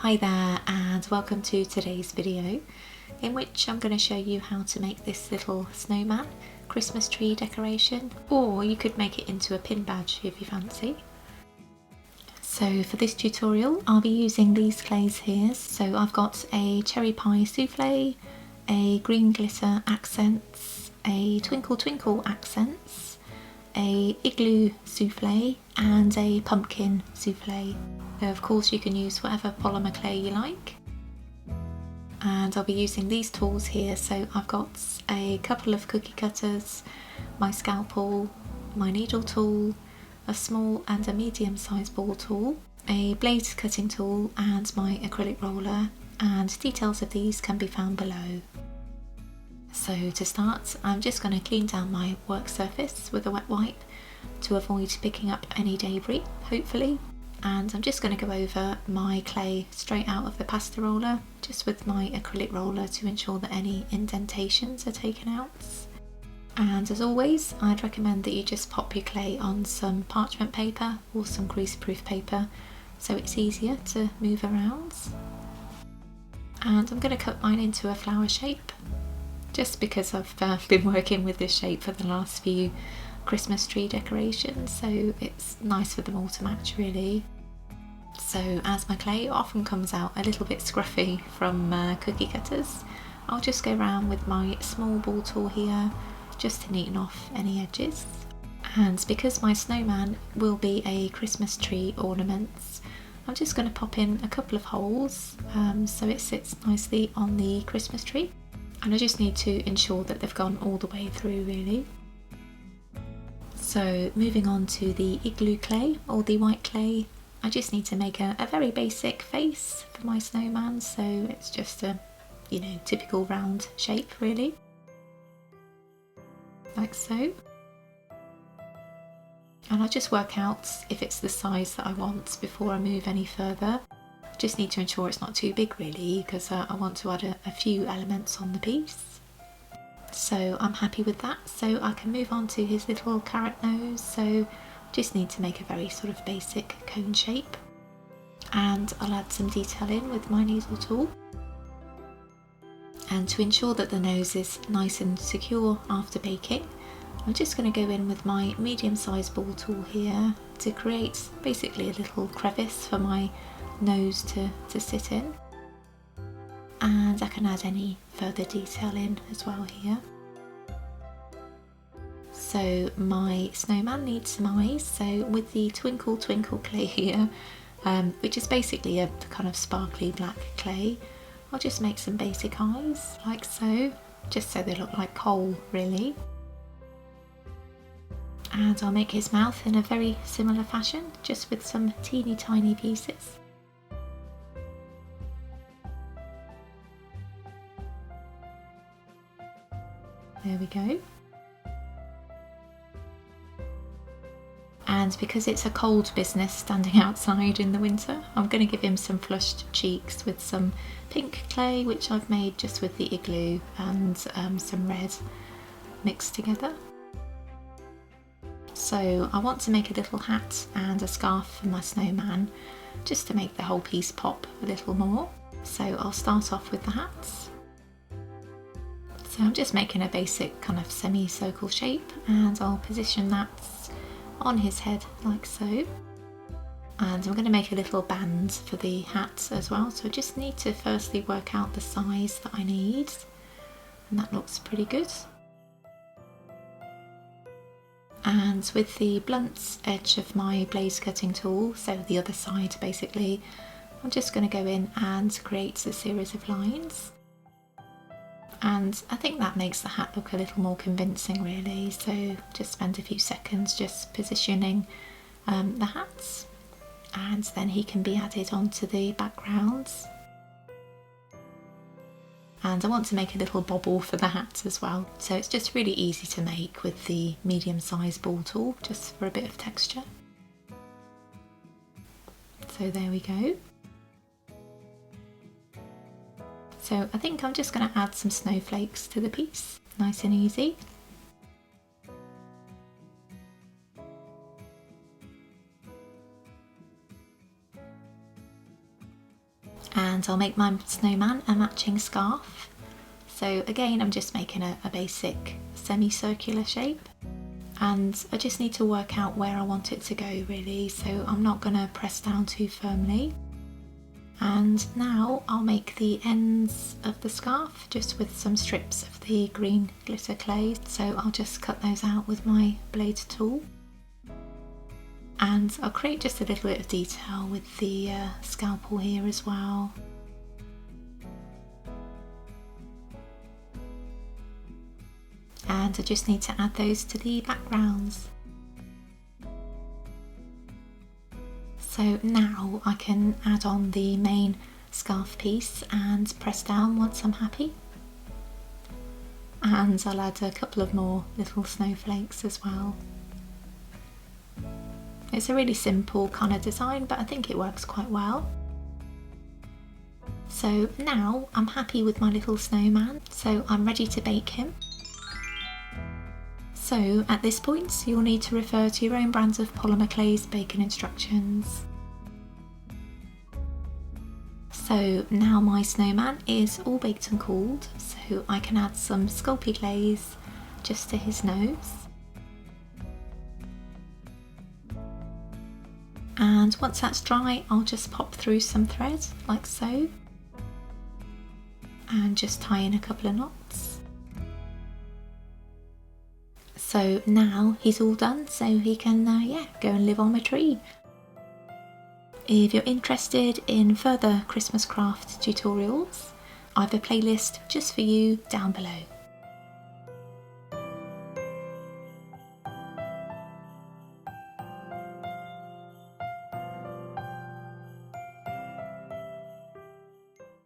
Hi there and welcome to today's video in which I'm going to show you how to make this little snowman Christmas tree decoration, or you could make it into a pin badge if you fancy. So for this tutorial I'll be using these clays here. So I've got a cherry pie souffle, a green glitter accents, a twinkle twinkle accents, a igloo souffle and a pumpkin souffle. Of course you can use whatever polymer clay you like. And I'll be using these tools here. So I've got a couple of cookie cutters, my scalpel, my needle tool, a small and a medium sized ball tool, a blade cutting tool and my acrylic roller, and details of these can be found below. So to start, I'm just going to clean down my work surface with a wet wipe to avoid picking up any debris, hopefully. And I'm just going to go over my clay straight out of the pasta roller, just with my acrylic roller to ensure that any indentations are taken out. And as always, I'd recommend that you just pop your clay on some parchment paper or some grease-proof paper so it's easier to move around. And I'm going to cut mine into a flower shape, just because I've been working with this shape for the last few Christmas tree decorations, so it's nice for them all to match really. So as my clay often comes out a little bit scruffy from cookie cutters, I'll just go around with my small ball tool here just to neaten off any edges. And because my snowman will be a Christmas tree ornament, I'm just going to pop in a couple of holes so it sits nicely on the Christmas tree, and I just need to ensure that they've gone all the way through really. So moving on to the igloo clay or the white clay, I just need to make a very basic face for my snowman, so it's just a typical round shape really, like so. And I'll just work out if it's the size that I want before I move any further. Just need to ensure it's not too big really, because I want to add a few elements on the piece. So I'm happy with that, so I can move on to his little carrot nose. So just need to make a very sort of basic cone shape, and I'll add some detail in with my needle tool. And to ensure that the nose is nice and secure after baking, I'm just going to go in with my medium sized ball tool here to create basically a little crevice for my nose to sit in. And I can add any further detail in as well here. So my snowman needs some eyes, so with the twinkle twinkle clay here, which is basically a kind of sparkly black clay, I'll just make some basic eyes like so, just so they look like coal really. And I'll make his mouth in a very similar fashion, just with some teeny tiny pieces. There we go. And because it's a cold business standing outside in the winter, I'm going to give him some flushed cheeks with some pink clay, which I've made just with the igloo, and some red mixed together. So I want to make a little hat and a scarf for my snowman, just to make the whole piece pop a little more. So I'll start off with the hats. So I'm just making a basic kind of semi-circle shape, and I'll position that on his head like so. And I'm going to make a little band for the hat as well, so I just need to firstly work out the size that I need, and that looks pretty good. And with the blunt edge of my blade cutting tool, so the other side basically, I'm just going to go in and create a series of lines. And I think that makes the hat look a little more convincing really, so just spend a few seconds just positioning the hats, and then he can be added onto the background. And I want to make a little bobble for the hat as well, so it's just really easy to make with the medium sized ball tool, just for a bit of texture. So there we go. So I think I'm just going to add some snowflakes to the piece, nice and easy. And I'll make my snowman a matching scarf. So again, I'm just making a basic semicircular shape, and I just need to work out where I want it to go really, so I'm not going to press down too firmly. And now I'll make the ends of the scarf just with some strips of the green glitter clay, so I'll just cut those out with my blade tool. And I'll create just a little bit of detail with the scalpel here as well. And I just need to add those to the backgrounds. So now I can add on the main scarf piece and press down once I'm happy. And I'll add a couple of more little snowflakes as well. It's a really simple kind of design, but I think it works quite well. So now I'm happy with my little snowman, so I'm ready to bake him. So at this point you'll need to refer to your own brands of polymer clay's baking instructions. So now my snowman is all baked and cooled, so I can add some Sculpey glaze just to his nose. And once that's dry, I'll just pop through some thread like so and just tie in a couple of knots. So now he's all done, so he can go and live on my tree. If you're interested in further Christmas craft tutorials, I have a playlist just for you down below.